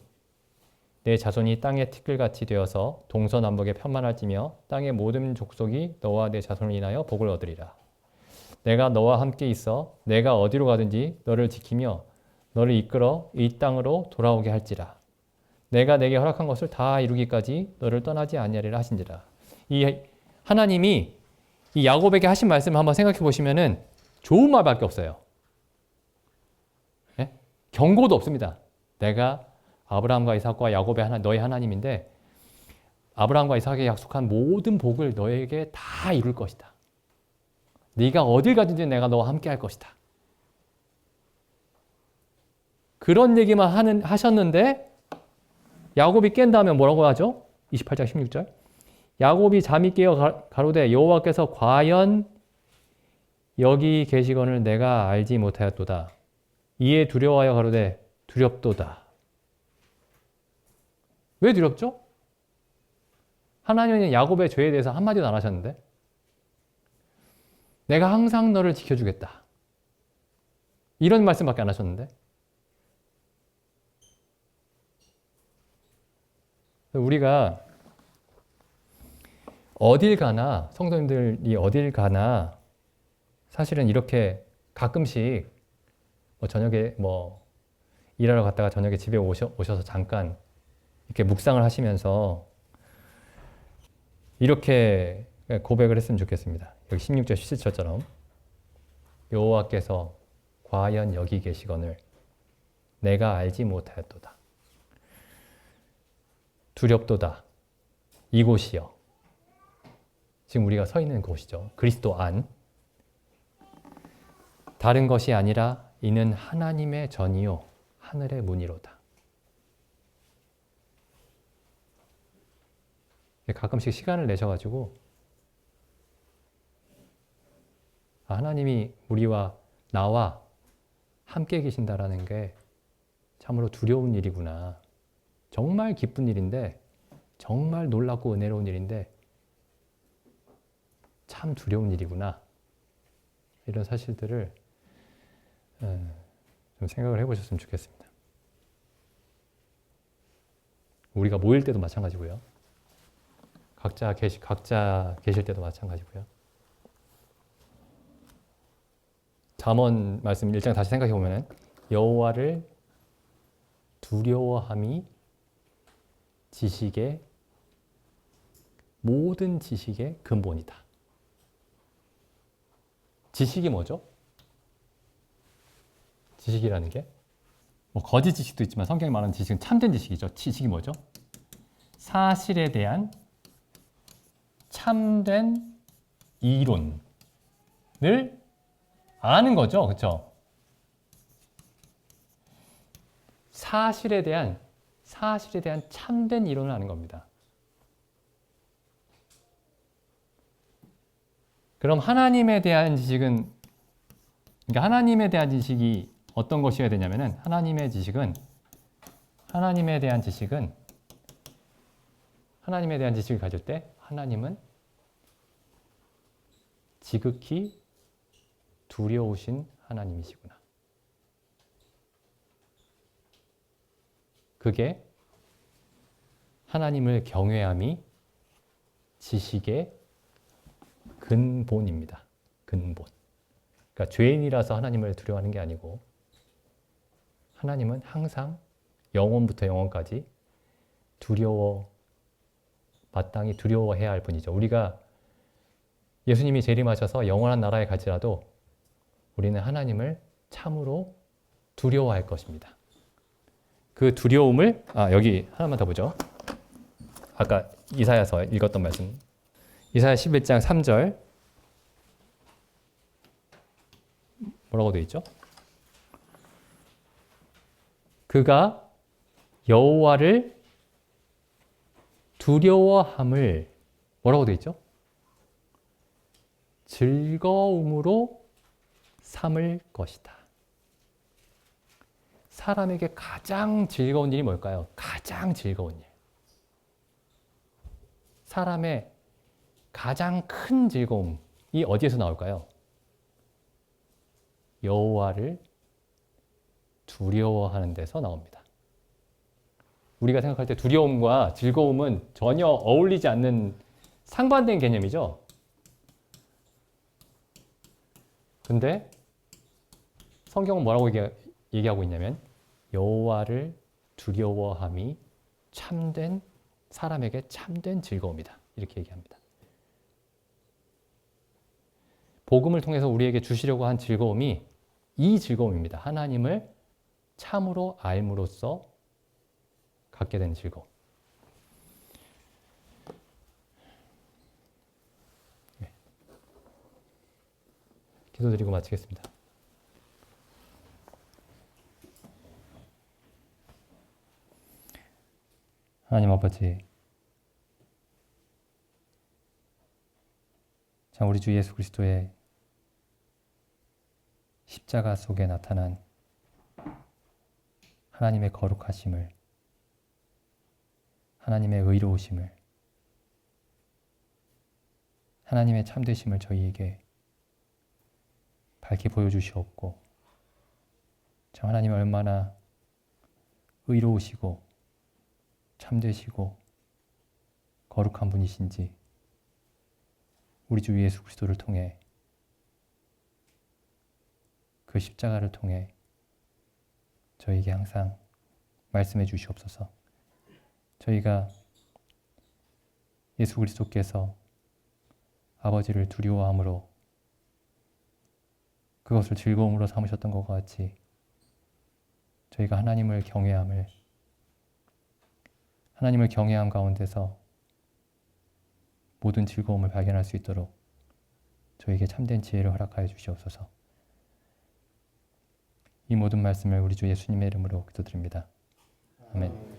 내 자손이 땅의 티끌같이 되어서 동서남북에 편만할지며 땅의 모든 족속이 너와 내 자손을 인하여 복을 얻으리라. 내가 너와 함께 있어 내가 어디로 가든지 너를 지키며 너를 이끌어 이 땅으로 돌아오게 할지라. 내가 내게 허락한 것을 다 이루기까지 너를 떠나지 아니하리라 하신지라. 이 하나님이 이 야곱에게 하신 말씀을 한번 생각해 보시면은 좋은 말밖에 없어요. 네? 경고도 없습니다. 내가 아브라함과 이삭과 야곱의 너의 하나님인데 아브라함과 이삭에게 약속한 모든 복을 너에게 다 이룰 것이다. 네가 어딜 가든지 내가 너와 함께 할 것이다. 그런 얘기만 하셨는데 야곱이 깬 다음에 뭐라고 하죠? 28장 16절 야곱이 잠이 깨어 가로되 여호와께서 과연 여기 계시거늘 내가 알지 못하였도다. 이에 두려워하여 가로되 두렵도다. 왜 두렵죠? 하나님은 야곱의 죄에 대해서 한마디도 안 하셨는데 내가 항상 너를 지켜주겠다. 이런 말씀밖에 안 하셨는데 우리가 어딜 가나 성도님들이 어딜 가나 사실은 이렇게 가끔씩 저녁에 일하러 갔다가 저녁에 집에 오셔서 잠깐 이렇게 묵상을 하시면서 이렇게 고백을 했으면 좋겠습니다. 여기 16절 17절처럼 여호와께서 과연 여기 계시거늘 내가 알지 못하였도다. 두렵도다. 이곳이요. 지금 우리가 서 있는 곳이죠. 그리스도 안. 다른 것이 아니라 이는 하나님의 전이요 하늘의 문이로다. 가끔씩 시간을 내셔가지고 하나님이 우리와 나와 함께 계신다라는 게 참으로 두려운 일이구나. 정말 기쁜 일인데 정말 놀랍고 은혜로운 일인데 참 두려운 일이구나. 이런 사실들을 좀 생각을 해보셨으면 좋겠습니다. 우리가 모일 때도 마찬가지고요. 각자 계실 때도 마찬가지고요. 잠언 말씀 1장 다시 생각해 보면 여호와를 두려워함이 모든 지식의 근본이다. 지식이 뭐죠? 지식이라는 게 거짓 지식도 있지만 성경에 말하는 지식은 참된 지식이죠. 지식이 뭐죠? 사실에 대한 참된 이론을 아는 거죠. 그렇죠? 사실에 대한 참된 이론을 아는 겁니다. 그럼 하나님에 대한 지식은 하나님에 대한 지식이 어떤 것이어야 되냐면은 하나님에 대한 지식을 가질 때 하나님은 지극히 두려우신 하나님이시구나. 그게 하나님을 경외함이 지식의 근본입니다. 근본. 그러니까 죄인이라서 하나님을 두려워하는 게 아니고 하나님은 항상 영원부터 영원까지 마땅히 두려워해야 할 분이죠. 우리가 예수님이 재림하셔서 영원한 나라에 갈지라도 우리는 하나님을 참으로 두려워할 것입니다. 그 두려움을 여기 하나만 더 보죠. 아까 이사야서 읽었던 말씀. 이사야 11장 3절 뭐라고 되어 있죠? 그가 여호와를 두려워함을 뭐라고 되어 있죠? 즐거움으로 삼을 것이다. 사람에게 가장 즐거운 일이 뭘까요? 가장 즐거운 일. 사람의 가장 큰 즐거움이 어디에서 나올까요? 여호와를 두려워하는 데서 나옵니다. 우리가 생각할 때 두려움과 즐거움은 전혀 어울리지 않는 상반된 개념이죠. 근데 성경은 뭐라고 얘기하고 있냐면 여호와를 두려워함이 참된 사람에게 참된 즐거움이다. 이렇게 얘기합니다. 복음을 통해서 우리에게 주시려고 한 즐거움이 이 즐거움입니다. 하나님을 참으로 알므로써 갖게 된 즐거움. 네. 기도드리고 마치겠습니다. 하나님 아버지, 참 우리 주 예수 그리스도의 십자가 속에 나타난 하나님의 거룩하심을, 하나님의 의로우심을, 하나님의 참되심을 저희에게 밝히 보여주시옵고, 참 하나님이 얼마나 의로우시고 참되시고 거룩한 분이신지 우리 주 예수 그리스도를 통해, 그 십자가를 통해 저희에게 항상 말씀해 주시옵소서. 저희가 예수 그리스도께서 아버지를 두려워함으로 그것을 즐거움으로 삼으셨던 것과 같이 저희가 하나님을 경외함 가운데서 모든 즐거움을 발견할 수 있도록 저에게 참된 지혜를 허락하여 주시옵소서. 이 모든 말씀을 우리 주 예수님의 이름으로 기도드립니다. 아멘.